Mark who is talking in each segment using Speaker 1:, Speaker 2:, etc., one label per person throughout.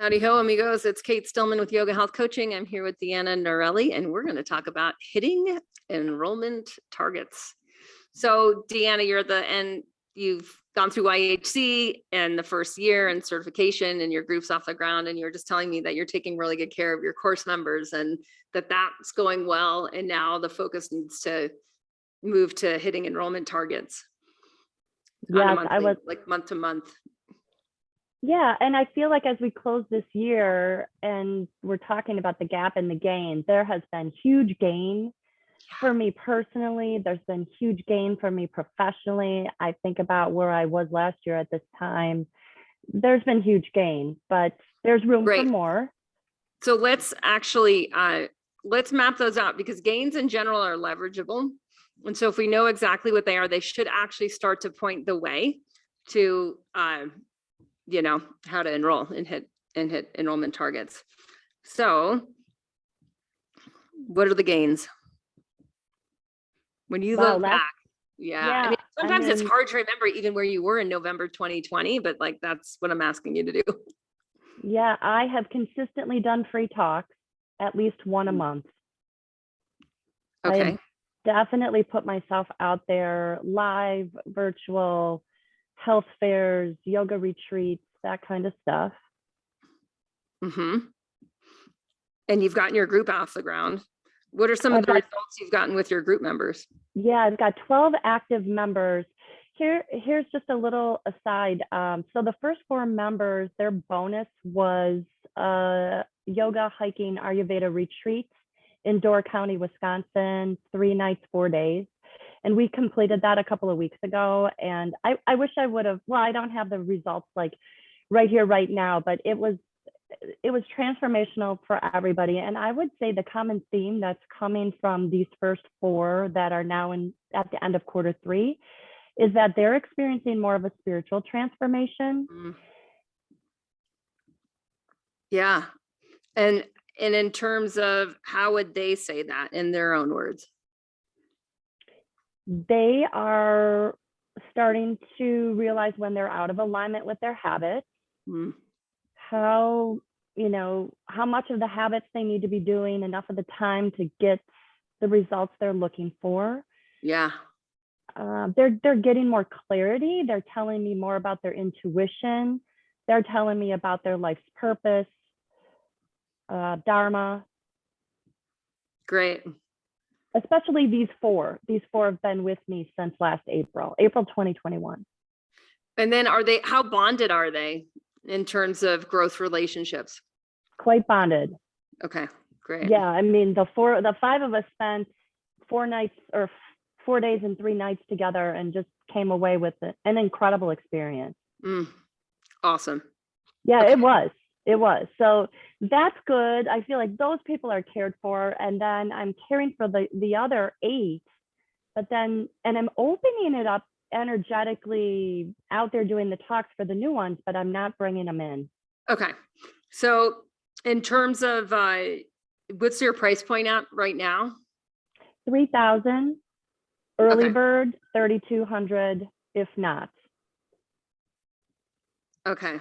Speaker 1: Howdy ho, amigos. It's Cate Stillman with Yoga Health Coaching. I'm here with Deanna Norelli, and we're going to talk about hitting enrollment targets. So Deanna, you're at the end. You've gone through IHC and the first year and certification, and your group's off the ground. And you're just telling me that you're taking really good care of your course members and that's going well. And now the focus needs to move to hitting enrollment targets.
Speaker 2: Yes, I was
Speaker 1: like month to month.
Speaker 2: Yeah, and I feel like as we close this year and we're talking about the gap and the gain, there has been huge gain for me personally. There's been huge gain for me professionally. I think about where I was last year at this time. There's been huge gain, but there's room for more.
Speaker 1: So let's actually, let's map those out, because gains in general are leverageable. And so if we know exactly what they are, they should actually start to point the way to, you know, how to enroll and hit enrollment targets. So what are the gains? When you look back, I mean, sometimes it's hard to remember even where you were in November 2020, but like, that's what I'm asking you to do.
Speaker 2: Yeah, I have consistently done free talks, at least one a month.
Speaker 1: Okay.
Speaker 2: I have definitely put myself out there, live, virtual, health fairs, yoga retreats, that kind of stuff.
Speaker 1: Mm-hmm. And you've gotten your group off the ground. What are some of the results you've gotten with your group members?
Speaker 2: Yeah, I've got 12 active members. Here's just a little aside. So the first 4 members, their bonus was yoga, hiking, Ayurveda retreat in Door County, Wisconsin, 3 nights, 4 days. And we completed that a couple of weeks ago. And I wish I would have, well, I don't have the results like right here, right now, but it was transformational for everybody. And I would say the common theme that's coming from these first 4 that are now at the end of quarter 3 is that they're experiencing more of a spiritual transformation.
Speaker 1: Yeah. And in terms of how would they say that in their own words?
Speaker 2: They are starting to realize when they're out of alignment with their habits, how much of the habits they need to be doing enough of the time to get the results they're looking for.
Speaker 1: Yeah.
Speaker 2: They're getting more clarity. They're telling me more about their intuition. They're telling me about their life's purpose, dharma. Great. Especially these 4. These 4 have been with me since last April 2021.
Speaker 1: And then how bonded are they in terms of growth relationships?
Speaker 2: Quite bonded.
Speaker 1: Okay, great.
Speaker 2: Yeah, I mean, the 5 of us spent 4 nights or 4 days and 3 nights together and just came away with an incredible experience.
Speaker 1: Awesome.
Speaker 2: Yeah, okay. It was. So that's good. I feel like those people are cared for. And then I'm caring for the other 8, and I'm opening it up energetically out there doing the talks for the new ones, but I'm not bringing them in.
Speaker 1: Okay. So in terms of, what's your price point at right now?
Speaker 2: 3,000, early bird, 3,200, if not.
Speaker 1: Okay.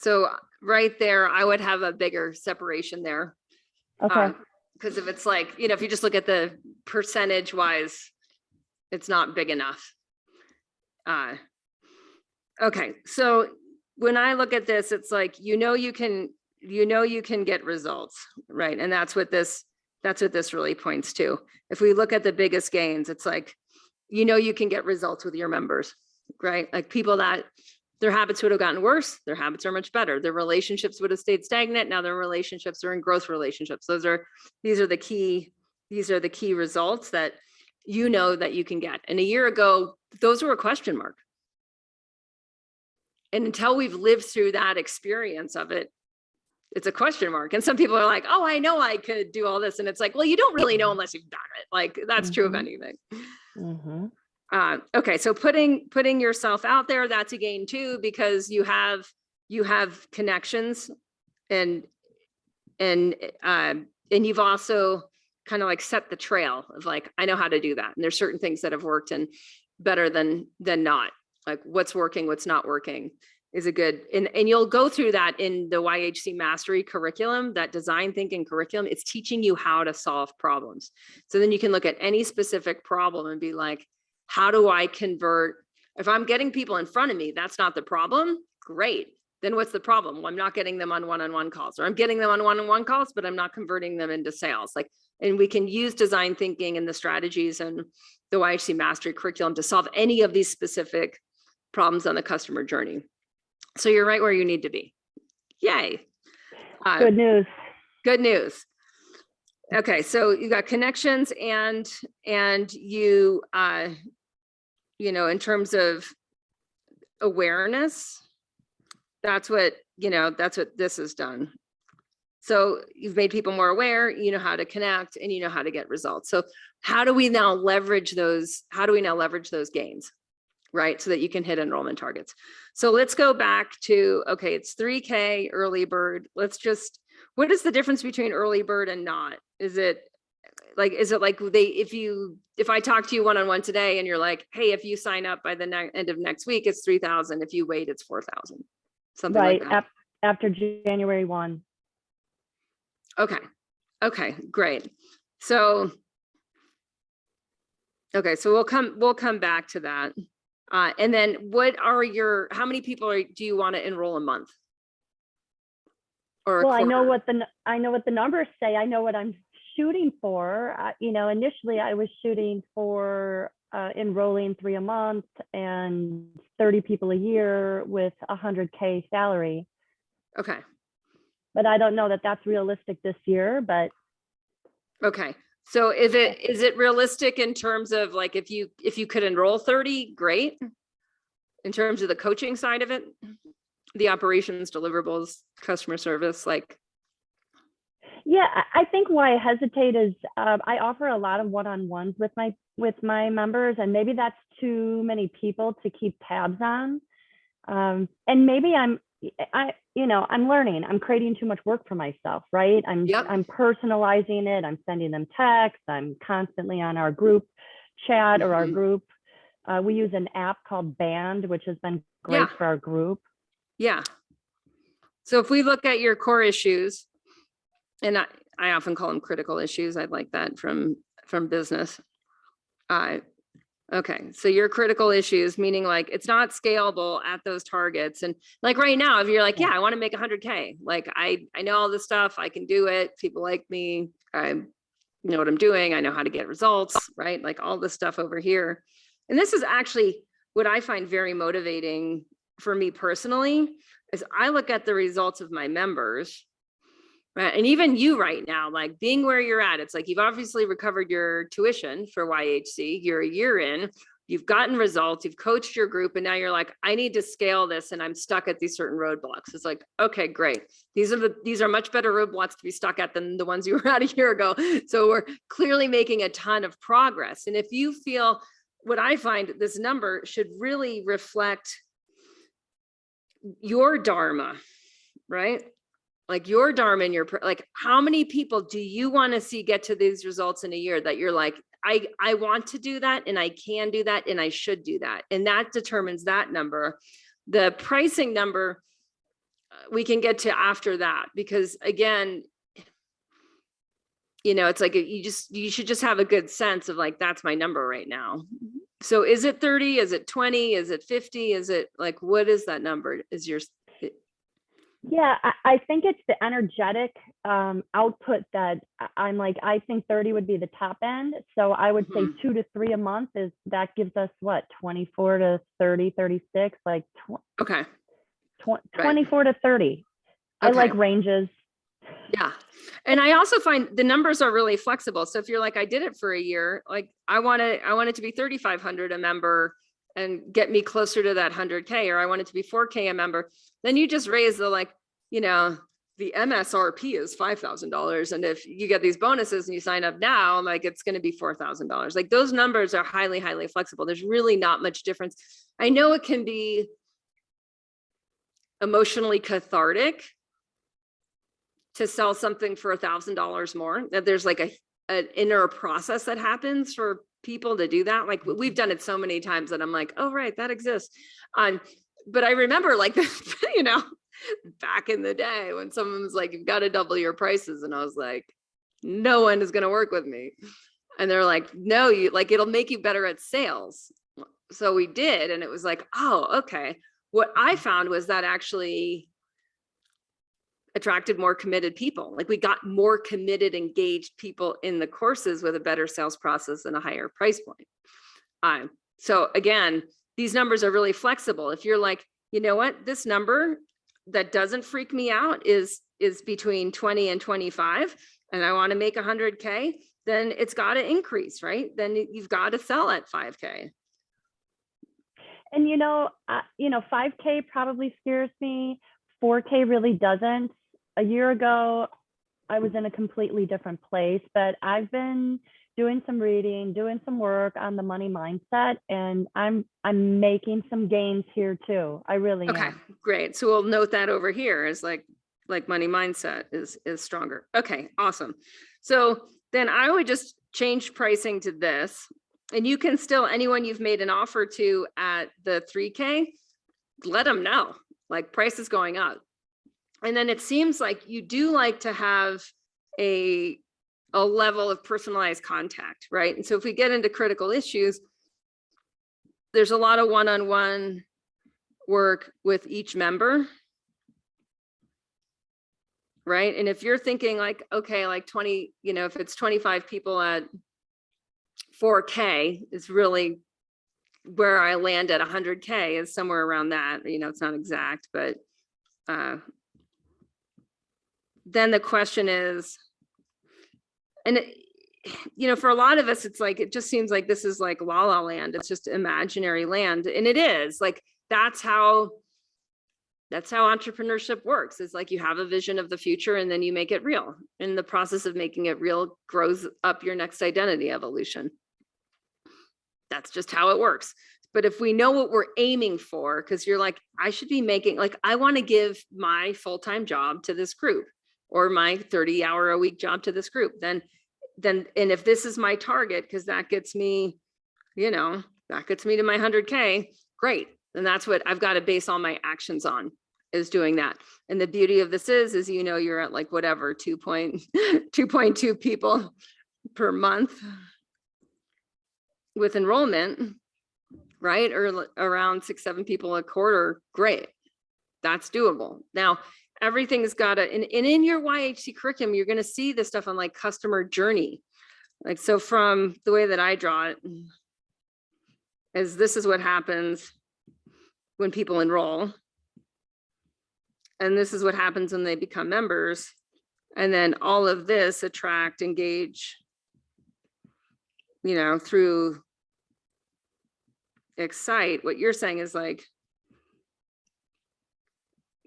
Speaker 1: So right there, I would have a bigger separation there.
Speaker 2: Okay.
Speaker 1: Because if it's like, if you just look at the percentage wise, it's not big enough. Okay. So when I look at this, it's like, you can get results, right? And that's what this really points to. If we look at the biggest gains, it's like, you can get results with your members, right? Like people that their habits would have gotten worse, their habits are much better. Their relationships would have stayed stagnant. Now their relationships are in growth relationships. These are the key results that that you can get. And a year ago, those were a question mark. And until we've lived through that experience of it, it's a question mark. And some people are like, oh, I know I could do all this. And it's like, well, you don't really know unless you've done it. Like that's true of anything. Okay. So putting yourself out there, that's a gain too, because you have connections and you've also kind of like set the trail of like, I know how to do that. And there's certain things that have worked and better than not, like what's working, what's not working. is a good, and you'll go through that in the YHC mastery curriculum, that design thinking curriculum. It's teaching you how to solve problems. So then you can look at any specific problem and be like, how do I convert? If I'm getting people in front of me, that's not the problem. Great. Then what's the problem? Well, I'm not getting them on one-on-one calls, or I'm getting them on one-on-one calls, but I'm not converting them into sales. Like, and we can use design thinking and the strategies and the YHC mastery curriculum to solve any of these specific problems on the customer journey. So you're right where you need to be. Yay.
Speaker 2: Good news.
Speaker 1: Good news. Okay, so you got connections and you, you know, in terms of awareness, that's what this has done. So you've made people more aware, you know how to connect, and you know how to get results. So how do we now leverage those? How do we now leverage those gains, right? So that you can hit enrollment targets. So let's go back to, okay, it's 3K early bird. What is the difference between early bird and not? Is it like if I talk to you one-on-one today and you're like, hey, if you sign up by the end of next week, it's 3,000. If you wait, it's 4,000. Something
Speaker 2: right,
Speaker 1: like that.
Speaker 2: After January 1.
Speaker 1: Okay, great. So, okay, so we'll come back to that. And then how many people do you want to enroll a month? Or
Speaker 2: well, I know what the numbers say. I know what I'm shooting for. You know, initially I was shooting for enrolling 3 a month and 30 people a year with $100K salary.
Speaker 1: Okay.
Speaker 2: But I don't know that that's realistic this year, but.
Speaker 1: Okay. So is it realistic in terms of like, if you could enroll 30, great. In terms of the coaching side of it, the operations, deliverables, customer service, like.
Speaker 2: Yeah, I think why I hesitate is I offer a lot of one-on-ones with my members, and maybe that's too many people to keep tabs on. And maybe I'm learning. I'm creating too much work for myself, right? I'm personalizing it. I'm sending them texts. I'm constantly on our group chat or our group. We use an app called Band, which has been great for our group. Yeah.
Speaker 1: So if we look at your core issues, and I often call them critical issues. I'd like that from business. Okay, so your critical issues, meaning like it's not scalable at those targets. And like right now, if you're like, yeah, I want to make 100K, like I know all this stuff, I can do it. People like me, I know what I'm doing. I know how to get results, right? Like all this stuff over here. And this is actually what I find very motivating for me personally, is I look at the results of my members. Right. And even you right now, like being where you're at, it's like you've obviously recovered your tuition for YHC. You're a year in, you've gotten results, you've coached your group, and now you're like, I need to scale this and I'm stuck at these certain roadblocks. It's like, okay, great. These are much better roadblocks to be stuck at than the ones you were at a year ago. So we're clearly making a ton of progress. And if you feel, what I find, this number should really reflect your dharma, right? Like your dharma and your, like, how many people do you want to see get to these results in a year that you're like, I want to do that and I can do that and I should do that. And that determines that number. The pricing number we can get to after that, because again, you know, it's like you should just have a good sense of like, that's my number right now. So is it 30? Is it 20? Is it 50? Is it like, what is that number? Is your
Speaker 2: Yeah, I think it's the energetic output that I'm like, I think 30 would be the top end. So I would say 2 to 3 a month that gives us what, 24 to 30, 36, like 24 to 30. I like ranges.
Speaker 1: Yeah. And I also find the numbers are really flexible. So if you're like, I did it for a year, like I want it to be 3,500 a member and get me closer to that 100K, or I want it to be 4K a member, then you just raise the, like, you know, the MSRP is $5,000. And if you get these bonuses and you sign up now, like it's going to be $4,000. Like those numbers are highly, highly flexible. There's really not much difference. I know it can be emotionally cathartic to sell something for $1,000 more, that there's like an inner process that happens for people to do that. Like we've done it so many times that I'm like, oh, right, that exists. but I remember like, you know, back in the day when someone was like, you've got to double your prices. And I was like, no one is going to work with me. And they're like, no, you like, it'll make you better at sales. So we did. And it was like, oh, okay. What I found was that actually attracted more committed people. Like we got more committed, engaged people in the courses with a better sales process and a higher price point. So again, these numbers are really flexible. If you're like, you know what, this number that doesn't freak me out is between 20 and 25, and I want to make 100K, then it's got to increase, right? Then you've got to sell at 5K.
Speaker 2: And 5K probably scares me. 4K really doesn't. A year ago, I was in a completely different place, but I've been doing some reading, doing some work on the money mindset, and I'm making some gains here too. I really am.
Speaker 1: Okay, great. So we'll note that over here is like money mindset is stronger. Okay, awesome. So then I would just change pricing to this, and you can still, anyone you've made an offer to at the 3K, let them know like price is going up. And then it seems like you do like to have a level of personalized contact, right? And so if we get into critical issues, there's a lot of one-on-one work with each member, right? And if you're thinking like, okay, like 20, if it's 25 people at 4K is really where I land at 100K is somewhere around that, it's not exact, but then the question is, and for a lot of us, it's like, it just seems like this is like la la land. It's just imaginary land. And it is like, that's how entrepreneurship works. It's like you have a vision of the future and then you make it real. In the process of making it real grows up your next identity evolution. That's just how it works. But if we know what we're aiming for, because you're like, I should be making, like, I want to give my full-time job to this group or my 30-hour-a-week job to this group, then, and if this is my target, because that gets me, that gets me to my 100K, great. And that's what I've got to base all my actions on, is doing that. And the beauty of this is, you're at like whatever, 2.2 people per month with enrollment, right? Or around 6-7 people a quarter. Great. That's doable. Now, everything's got to, and in your YHC curriculum, you're going to see this stuff on like customer journey. Like, so from the way that I draw it is, this is what happens when people enroll. And this is what happens when they become members. And then all of this attract, engage, through excite. What you're saying is like,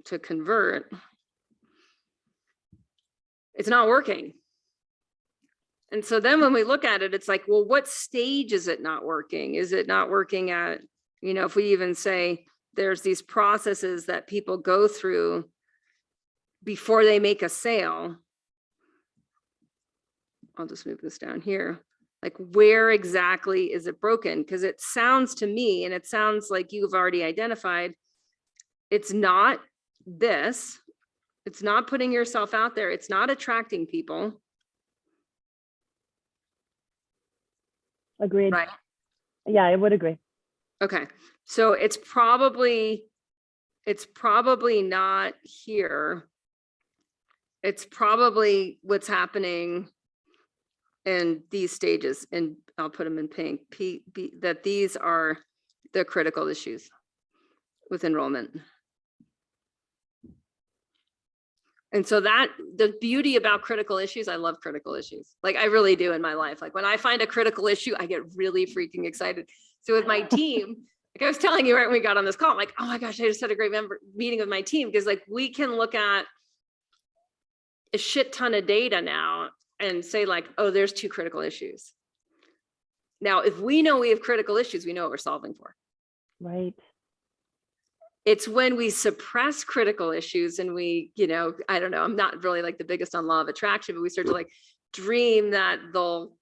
Speaker 1: to convert, it's not working. And so then when we look at it, it's like, well, what stage is it not working? Is it not working at, if we even say there's these processes that people go through before they make a sale. I'll just move this down here. Like, where exactly is it broken? Because it sounds to me, and it sounds like you've already identified, it's not this, it's not putting yourself out there, it's not attracting people.
Speaker 2: Agreed.
Speaker 1: Right.
Speaker 2: Yeah, I would agree.
Speaker 1: Okay. So it's probably not here. It's probably what's happening in these stages, and I'll put them in pink, that these are the critical issues with enrollment. And so that the beauty about critical issues, I love critical issues. Like, I really do in my life. Like, when I find a critical issue, I get really freaking excited. So with my team, like I was telling you right when we got on this call, I'm like, oh my gosh, I just had a great meeting with my team, because like we can look at a shit ton of data now and say like, oh, there's 2 critical issues. Now, if we know we have critical issues, we know what we're solving for.
Speaker 2: Right.
Speaker 1: It's when we suppress critical issues and we, I don't know, I'm not really like the biggest on law of attraction, but we start to like dream that they'll,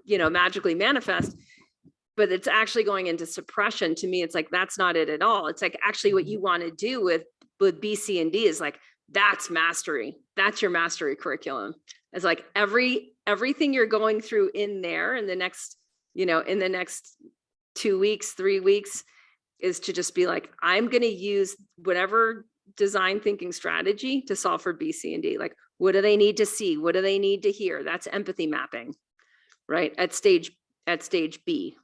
Speaker 1: magically manifest. but it's actually going into suppression. To me, it's like, that's not it at all. It's like, actually what you want to do with B, C, and D is like, that's mastery. That's your mastery curriculum. It's like everything you're going through in there in the next, in the next 2 weeks, 3 weeks, is to just be like, I'm going to use whatever design thinking strategy to solve for B, C, and D. Like, what do they need to see? What do they need to hear? That's empathy mapping, right? At stage B.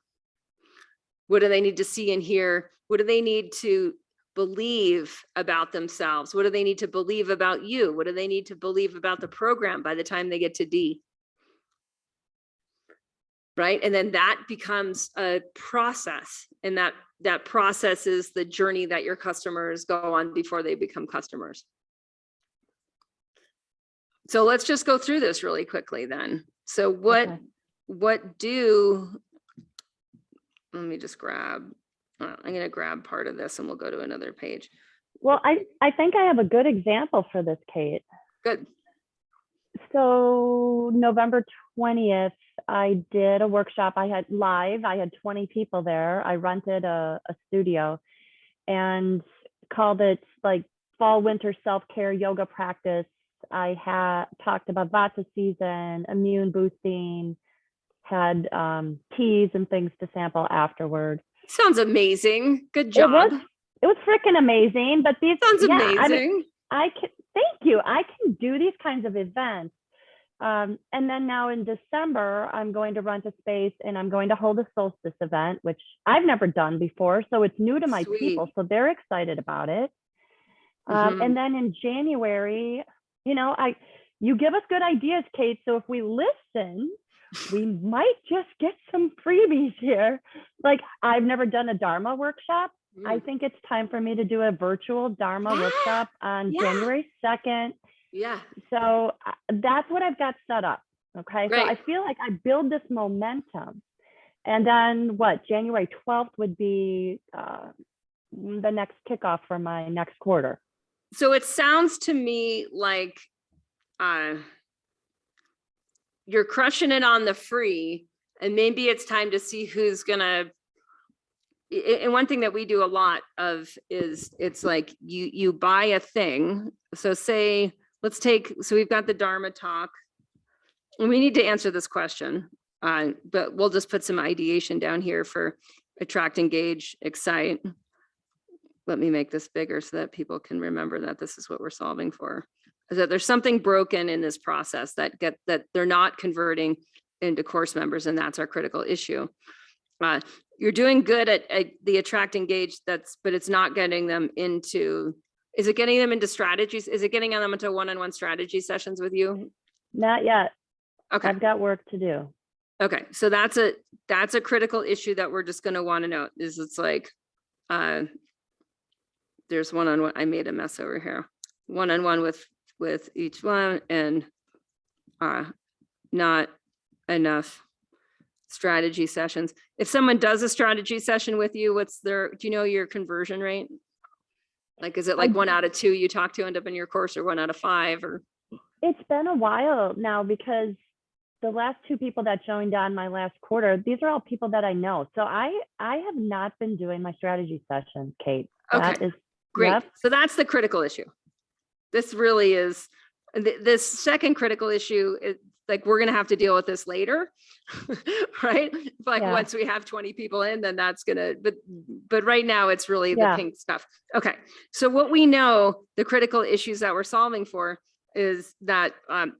Speaker 1: What do they need to see and hear? What do they need to believe about themselves? What do they need to believe about you? What do they need to believe about the program by the time they get to D? Right? And then that becomes a process. And that process is the journey that your customers go on before they become customers. So let's just go through this really quickly then. So let me just grab, I'm going to grab part of this and we'll go to another page.
Speaker 2: Well, I think I have a good example for this, Cate.
Speaker 1: Good.
Speaker 2: So November 20th, I did a workshop. I had 20 people there. I rented a studio and called it like fall, winter self-care yoga practice. I had talked about Vata season, immune boosting, had teas and things to sample afterward.
Speaker 1: Sounds amazing. Good job.
Speaker 2: It was freaking amazing. But these
Speaker 1: sounds amazing.
Speaker 2: I can, thank you. I can do these kinds of events. And then now in December, I'm going to rent a space and I'm going to hold a solstice event, which I've never done before. So it's new to my people. So they're excited about it. And then in January, you give us good ideas, Cate. So if we listen, we might just get some freebies here. Like, I've never done a Dharma workshop. I think it's time for me to do a virtual Dharma workshop on January 2nd. Yeah. So that's what I've got set up. Okay. Great. So I feel like I build this momentum. And then January 12th would be the next kickoff for my next quarter.
Speaker 1: So it sounds to me like you're crushing it on the free, and maybe it's time to see who's gonna. And one thing that we do a lot of is it's like you buy a thing. So say, so we've got the Dharma talk, and we need to answer this question, but we'll just put some ideation down here for attract, engage, excite. Let me make this bigger so that people can remember that this is what we're solving for. Is that there's something broken in this process that they're not converting into course members, and that's our critical issue. You're doing good at the attract, engage, but it's not getting them into. Is it getting them into strategies? Is it getting them into one-on-one strategy sessions with you?
Speaker 2: Not yet.
Speaker 1: Okay,
Speaker 2: I've got work to do.
Speaker 1: Okay, so that's a critical issue that we're just going to want to note. Is it's like there's one-on-one. I made a mess over here. One-on-one with each one, and not enough strategy sessions. If someone does a strategy session with you, do you know your conversion rate? Like, is it like 1 out of 2 you talk to end up in your course, or 1 out of 5? Or
Speaker 2: it's been a while now, because the last 2 people that joined on my last quarter, these are all people that I know. So I have not been doing my strategy sessions, Cate.
Speaker 1: Okay, that is great. Yep. So that's the critical issue. This really is this second critical issue. Like, we're going to have to deal with this later, right? Like, once we have 20 people in, then that's going to, but right now it's really the pink stuff. Okay. So what we know, the critical issues that we're solving for is that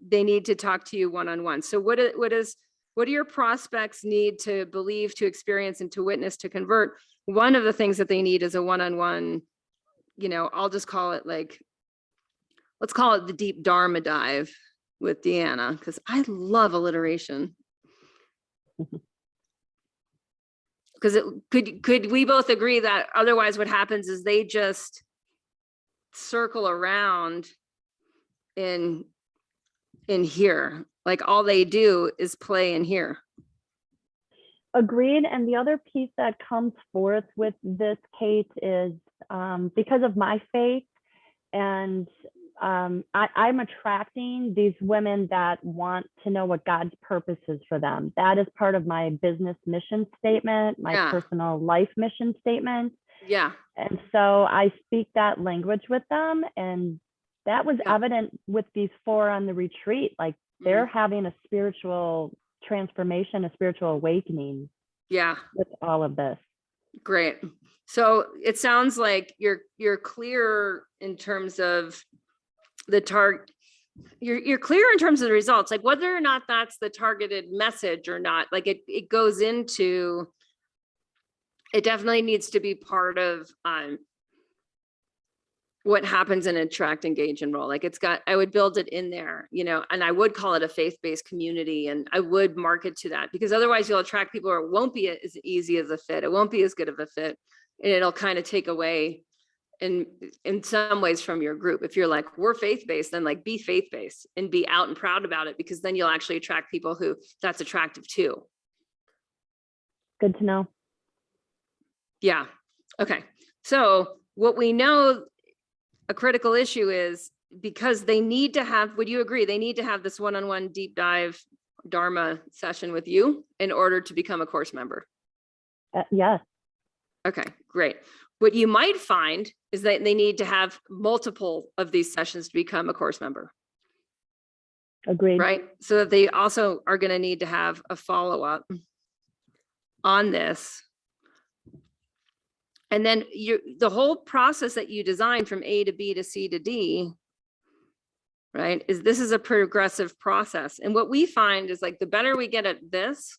Speaker 1: they need to talk to you one-on-one. So what do your prospects need to believe, to experience, and to witness, to convert? One of the things that they need is a one-on-one, I'll just call it let's call it the deep Dharma dive with Deanna, because I love alliteration. Because could we both agree that otherwise what happens is they just circle around in here. Like, all they do is play in here.
Speaker 2: Agreed. And the other piece that comes forth with this, Cate, is because of my faith and I'm attracting these women that want to know what God's purpose is for them. That is part of my business mission statement, my personal life mission statement.
Speaker 1: Yeah.
Speaker 2: And so I speak that language with them. And that was evident with these 4 on the retreat. Like they're having a spiritual transformation, a spiritual awakening. Yeah. With all of this.
Speaker 1: Great. So it sounds like you're clear in terms of the target. You're clear in terms of the results, like whether or not that's the targeted message or not. Like it goes into, it definitely needs to be part of what happens in attract, engage, enroll. Like I would build it in there, you know, and I would call it a faith-based community, and I would market to that, because otherwise you'll attract people where it won't be as easy as a fit. It won't be as good of a fit. And it'll kind of take away in some ways from your group. If you're like, we're faith-based, then like be faith-based and be out and proud about it, because then you'll actually attract people who that's attractive to.
Speaker 2: Good to know.
Speaker 1: Yeah. Okay. So what we know a critical issue is, because they need to have, would you agree? They need to have this one-on-one deep dive Dharma session with you in order to become a course member.
Speaker 2: Yes.
Speaker 1: Okay, great. What you might find is that they need to have multiple of these sessions to become a course member.
Speaker 2: Agreed.
Speaker 1: Right? So that they also are going to need to have a follow-up on this. And then the whole process that you design from A to B to C to D, right, this is a progressive process. And what we find is, like, the better we get at this,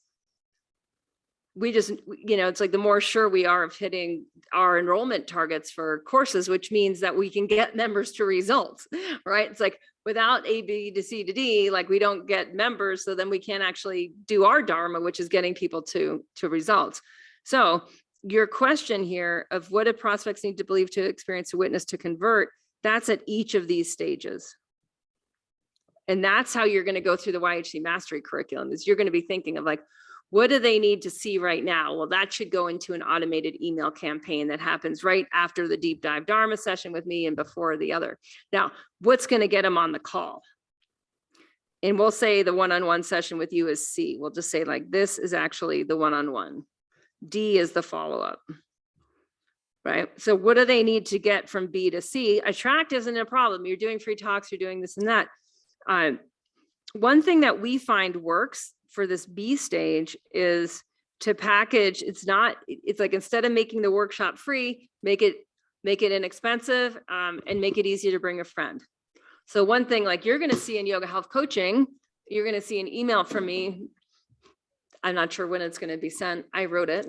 Speaker 1: we just, you know, it's like the more sure we are of hitting our enrollment targets for courses, which means that we can get members to results, right? It's like without A, B to C to D, like we don't get members. So then we can't actually do our Dharma, which is getting people to results. So your question here of what do prospects need to believe, to experience, to witness, to convert, that's at each of these stages. And that's how you're going to go through the YHC mastery curriculum, is you're going to be thinking of like, what do they need to see right now? Well, that should go into an automated email campaign that happens right after the deep dive Dharma session with me and before the other. Now, what's going to get them on the call? And we'll say the one-on-one session with you is C. We'll just say like, this is actually the one-on-one. D is the follow-up, right? So what do they need to get from B to C? Attract isn't a problem. You're doing free talks, you're doing this and that. One thing that we find works for this B stage is to package. It's like, instead of making the workshop free, make it inexpensive, and make it easy to bring a friend. So one thing, like, you're going to see in yoga health coaching, you're going to see an email from me. I'm not sure when it's going to be sent. I wrote it.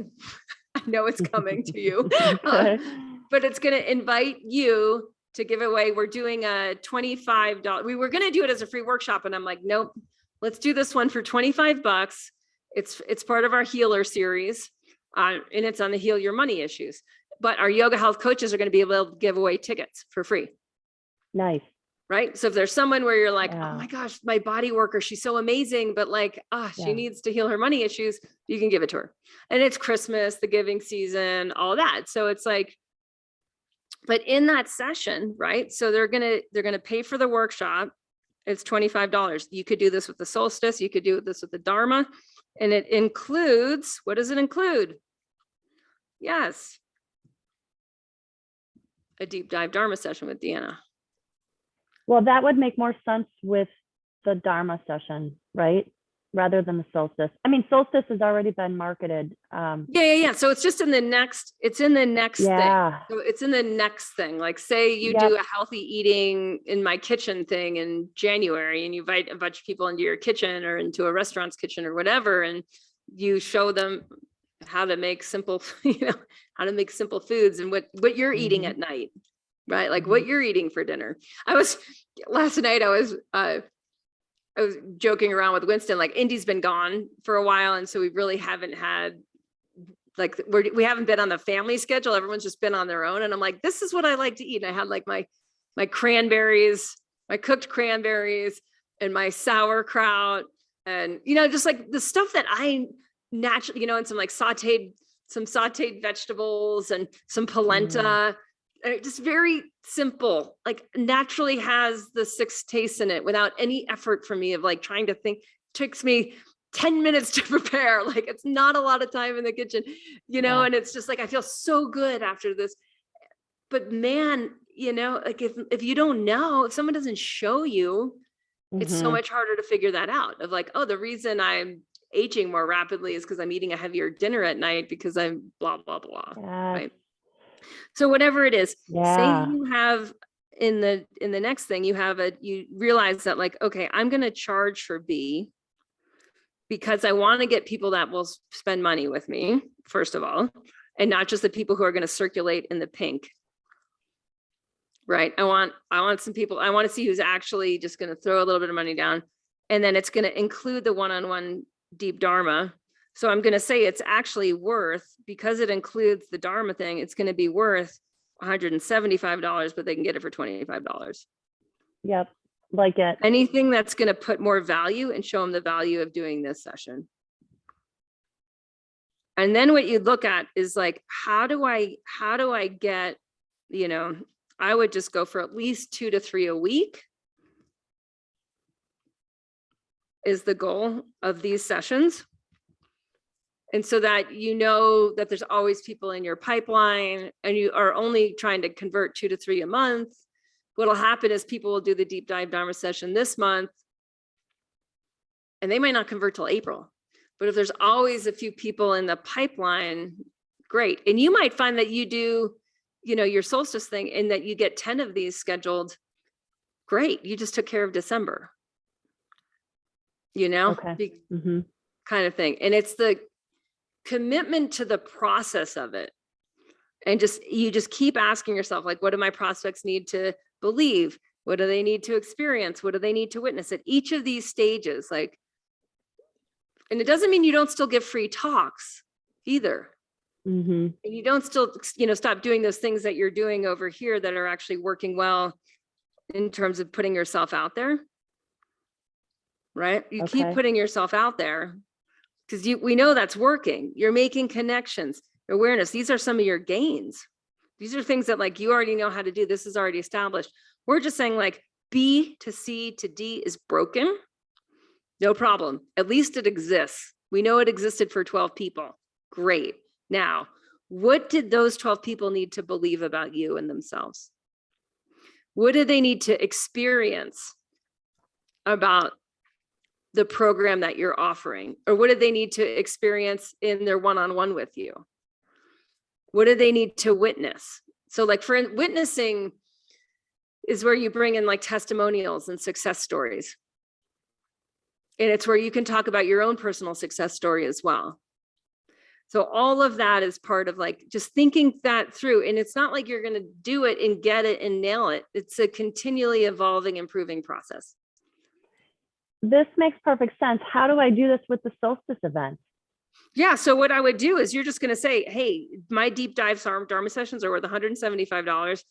Speaker 1: I know it's coming to you, but it's going to invite you to give away. We're doing a $25. We were going to do it as a free workshop, and I'm like, nope, let's do this one for $25. It's part of our healer series, and it's on the heal your money issues. But our yoga health coaches are going to be able to give away tickets for free.
Speaker 2: Nice.
Speaker 1: Right. So if there's someone where you're like, oh my gosh, my body worker, she's so amazing, but like, she needs to heal her money issues, you can give it to her. And it's Christmas, the giving season, all that. So it's like, but in that session, right? So they're going to pay for the workshop. It's $25. You could do this with the solstice. You could do this with the Dharma. And it includes, what does it include? Yes. A deep dive Dharma session with Deanna.
Speaker 2: Well, that would make more sense with the Dharma session, right? Rather than the solstice. I mean, solstice has already been marketed.
Speaker 1: Yeah. So it's just in the next, thing. So it's in the next thing. Like, say you do a healthy eating in my kitchen thing in January, and you invite a bunch of people into your kitchen or into a restaurant's kitchen or whatever, and you show them how to make simple, how to make simple foods and what you're eating at night. Right? Like what you're eating for dinner. Last night I was joking around with Winston, like Indy's been gone for a while. And so we really haven't had, like, we haven't been on the family schedule. Everyone's just been on their own. And I'm like, this is what I like to eat. And I had like my cranberries, my cooked cranberries and my sauerkraut and, just like the stuff that I naturally, and some sauteed vegetables and some polenta. just very simple, like naturally has the 6 tastes in it without any effort from me of like trying to think. Takes me 10 minutes to prepare. Like it's not a lot of time in the kitchen,
Speaker 2: Yeah.
Speaker 1: and it's just like, I feel so good after this. But man, like if you don't know, if someone doesn't show you, it's so much harder to figure that out of like, oh, the reason I'm aging more rapidly is because I'm eating a heavier dinner at night because I'm blah, blah, blah.
Speaker 2: Yes.
Speaker 1: Right. So whatever it is, say
Speaker 2: Yeah.
Speaker 1: you have in the next thing, you realize that like, okay, I'm going to charge for B because I want to get people that will spend money with me, first of all, and not just the people who are going to circulate in the pink. Right. I want some people, I want to see who's actually just going to throw a little bit of money down. And then it's going to include the one-on-one deep Dharma. So I'm going to say it's actually worth, because it includes the Dharma thing, it's going to be worth $175, but they can get it for $25.
Speaker 2: Yep. Like it.
Speaker 1: Anything that's going to put more value and show them the value of doing this session. And then what you look at is like, how do I get, I would just go for at least 2 to 3 a week is the goal of these sessions. And so that that there's always people in your pipeline and you are only trying to convert 2 to 3 a month. What'll happen is people will do the deep dive Dharma session this month and they might not convert till April. But if there's always a few people in the pipeline, great. And you might find that you do, your solstice thing and that you get 10 of these scheduled. Great. You just took care of December,
Speaker 2: Okay.
Speaker 1: kind of thing. And it's the commitment to the process of it. And you just keep asking yourself, like, what do my prospects need to believe? What do they need to experience? What do they need to witness at each of these stages? Like, and it doesn't mean you don't still give free talks either. And you don't still, stop doing those things that you're doing over here that are actually working well in terms of putting yourself out there. Right? You keep putting yourself out there because we know that's working. You're making connections, awareness. These are some of your gains. These are things that like you already know how to do. This is already established. We're just saying like B to C to D is broken. No problem. At least it exists. We know it existed for 12 people. Great. Now, what did those 12 people need to believe about you and themselves? What do they need to experience about the program that you're offering? Or what do they need to experience in their one-on-one with you? What do they need to witness? So like for witnessing is where you bring in like testimonials and success stories. And it's where you can talk about your own personal success story as well. So all of that is part of like just thinking that through. And it's not like you're going to do it and get it and nail it. It's a continually evolving, improving process.
Speaker 2: This makes perfect sense. How do I do this with the solstice event?
Speaker 1: Yeah. So what I would do is you're just going to say, hey, my deep dive Dharma sessions are worth $175.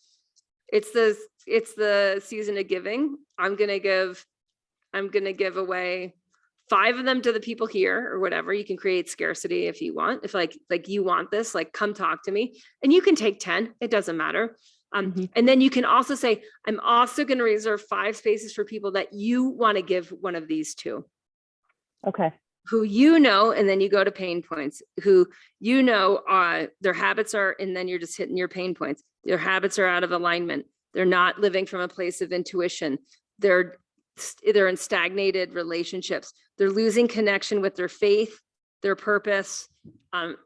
Speaker 1: It's the season of giving. I'm going to give away 5 of them to the people here or whatever. You can create scarcity if you want, if like you want this, like come talk to me, and you can take 10, it doesn't matter. And then you can also say, I'm also going to reserve 5 spaces for people that you want to give one of these to.
Speaker 2: Okay.
Speaker 1: Who and then you go to pain points, who their habits are, and then you're just hitting your pain points. Their habits are out of alignment. They're not living from a place of intuition. They're in stagnated relationships. They're losing connection with their faith, their purpose,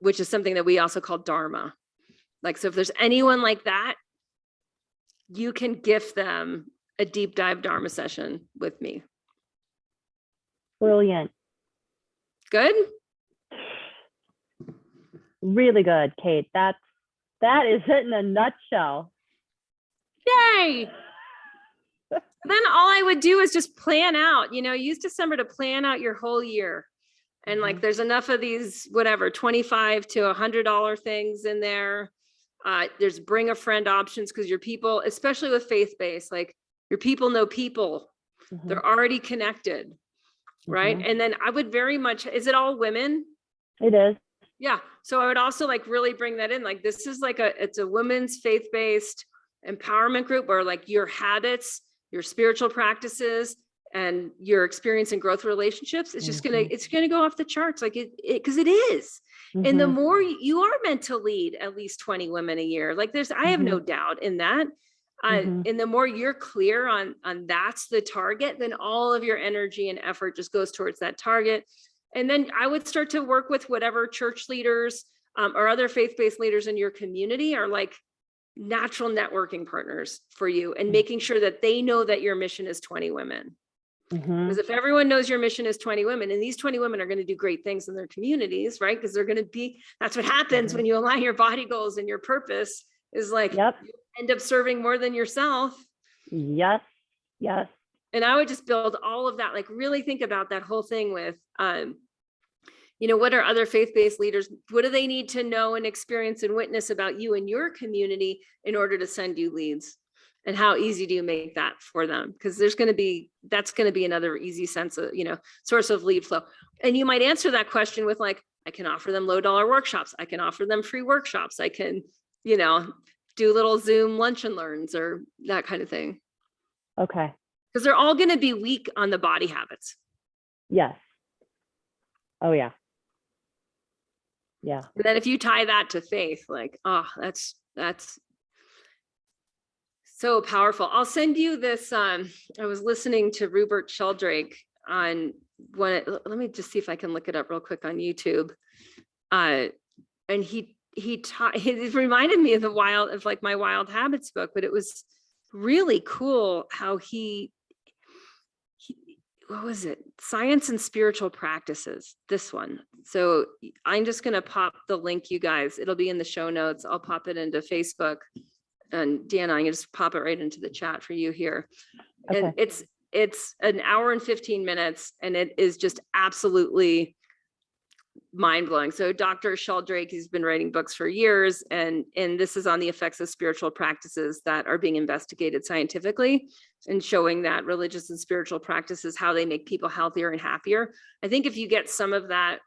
Speaker 1: which is something that we also call Dharma. Like, so if there's anyone like that, you can gift them a deep dive Dharma session with me.
Speaker 2: Brilliant.
Speaker 1: Good?
Speaker 2: Really good, Cate. That is it in a nutshell.
Speaker 1: Yay! Then all I would do is just plan out, use December to plan out your whole year. And like, there's enough of these, whatever, $25 to $100 things in there. There's bring a friend options because your people, especially with faith-based, like your people know people. They're already connected, right? And then I would very much, is it all women?
Speaker 2: It is.
Speaker 1: Yeah. So I would also like really bring that in. Like, this is like it's a women's faith-based empowerment group where like your habits, your spiritual practices, and your experience in growth relationships, it's just it's gonna go off the charts, like because it is. And the more you are meant to lead at least 20 women a year, like I have no doubt in that. And the more you're clear on that's the target, then all of your energy and effort just goes towards that target. And then I would start to work with whatever church leaders or other faith-based leaders in your community are like natural networking partners for you, and making sure that they know that your mission is 20 women. Because if everyone knows your mission is 20 women, and these 20 women are going to do great things in their communities, right? Because they're going to be, that's what happens when you align your body goals and your purpose is like, you end up serving more than yourself.
Speaker 2: Yes.
Speaker 1: And I would just build all of that, like really think about that whole thing with, what are other faith-based leaders? What do they need to know and experience and witness about you and your community in order to send you leads? And how easy do you make that for them? Because that's going to be another easy sense of, source of lead flow. And you might answer that question with like, I can offer them low dollar workshops. I can offer them free workshops. I can, do little Zoom lunch and learns or that kind of thing.
Speaker 2: Okay.
Speaker 1: Because they're all going to be weak on the body habits.
Speaker 2: Yes. Oh yeah. Yeah.
Speaker 1: And then if you tie that to faith, like, oh, that's so powerful. I'll send you this. I was listening to Rupert Sheldrake on one. Let me just see if I can look it up real quick on YouTube. And he reminded me of my Wild Habits book, but it was really cool how he what was it? Science and Spiritual Practices, this one. So I'm just going to pop the link, you guys. It'll be in the show notes. I'll pop it into Facebook. And Deanna, I'm going to just pop it right into the chat for you here. Okay. And it's an hour and 15 minutes, and it is just absolutely mind-blowing. So Dr. Sheldrake, he's been writing books for years, and this is on the effects of spiritual practices that are being investigated scientifically, and showing that religious and spiritual practices, how they make people healthier and happier. I think if you get some of that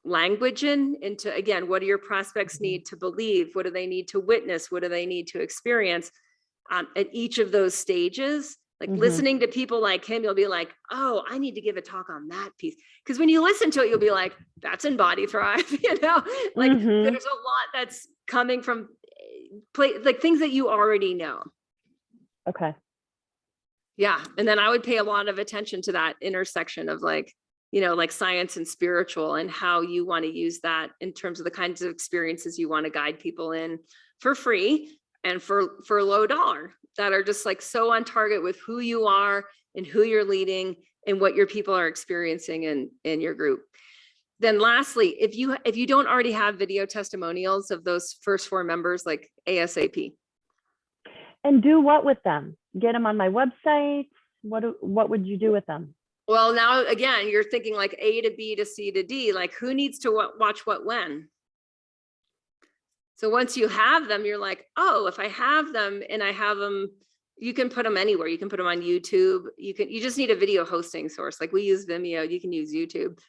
Speaker 1: language into, again, what do your prospects need to believe? What do they need to witness? What do they need to experience at each of those stages? Like listening to people like him, you'll be like, oh, I need to give a talk on that piece. Because when you listen to it, you'll be like, that's in Body Thrive, there's a lot that's coming from like things that you already know.
Speaker 2: Okay.
Speaker 1: Yeah. And then I would pay a lot of attention to that intersection of like science and spiritual, and how you want to use that in terms of the kinds of experiences you want to guide people in for free and for low dollar, that are just like so on target with who you are and who you're leading and what your people are experiencing in your group. Then lastly, if you don't already have video testimonials of those first 4 members, like ASAP.
Speaker 2: And do what with them? Get them on my website? What would you do with them?
Speaker 1: Well, now again, you're thinking like A to B to C to D, like who needs to watch what when? So once you have them, you're like, oh, if I have them and I have them, you can put them anywhere. You can put them on YouTube. You just need a video hosting source. Like we use Vimeo, you can use YouTube.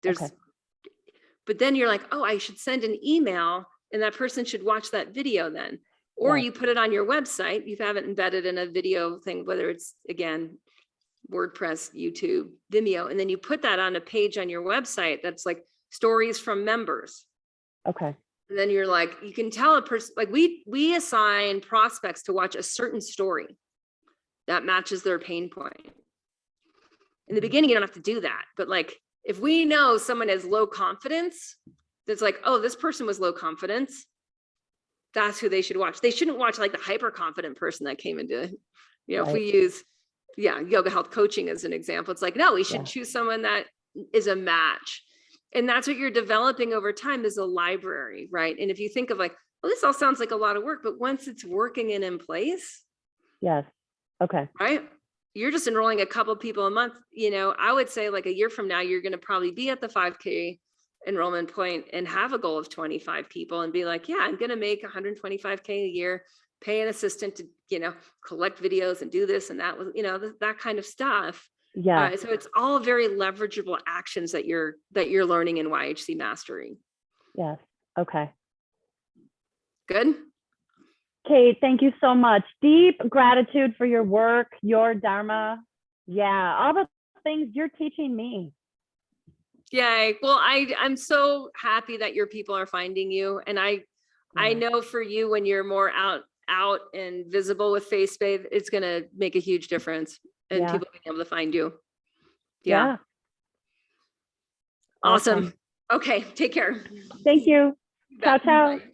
Speaker 1: But then you're like, oh, I should send an email and that person should watch that video then. Or you put it on your website. You have it embedded in a video thing, whether it's, again, WordPress, YouTube, Vimeo, and then you put that on a page on your website that's like stories from members.
Speaker 2: Okay.
Speaker 1: And then you're like, you can tell a person, like we assign prospects to watch a certain story that matches their pain point. In the beginning, you don't have to do that. But like, if we know someone has low confidence, that's like, oh, this person was low confidence, that's who they should watch. They shouldn't watch like the hyper confident person that came into, if we use, yoga health coaching as an example, it's like, no, we should choose someone that is a match. And that's what you're developing over time, is a library, right? And if you think of like, well, this all sounds like a lot of work, but once it's working and in place.
Speaker 2: Yes. Okay.
Speaker 1: Right. You're just enrolling a couple people a month. I would say like a year from now, you're going to probably be at the 5K enrollment point and have a goal of 25 people and be like, yeah, I'm going to make 125K a year, pay an assistant to, collect videos and do this and that, that kind of stuff. Yeah. So it's all very leverageable actions that you're learning in YHC Mastery.
Speaker 2: Yes. Okay.
Speaker 1: Good.
Speaker 2: Cate, thank you so much. Deep gratitude for your work, your Dharma. Yeah, all the things you're teaching me.
Speaker 1: Yeah, well, I'm so happy that your people are finding you. And I know for you, when you're more out and visible with Face Babe, it's gonna make a huge difference and people being able to find you. Yeah. Awesome. Okay, take care.
Speaker 2: Thank you. Ciao, ciao.
Speaker 1: Bye.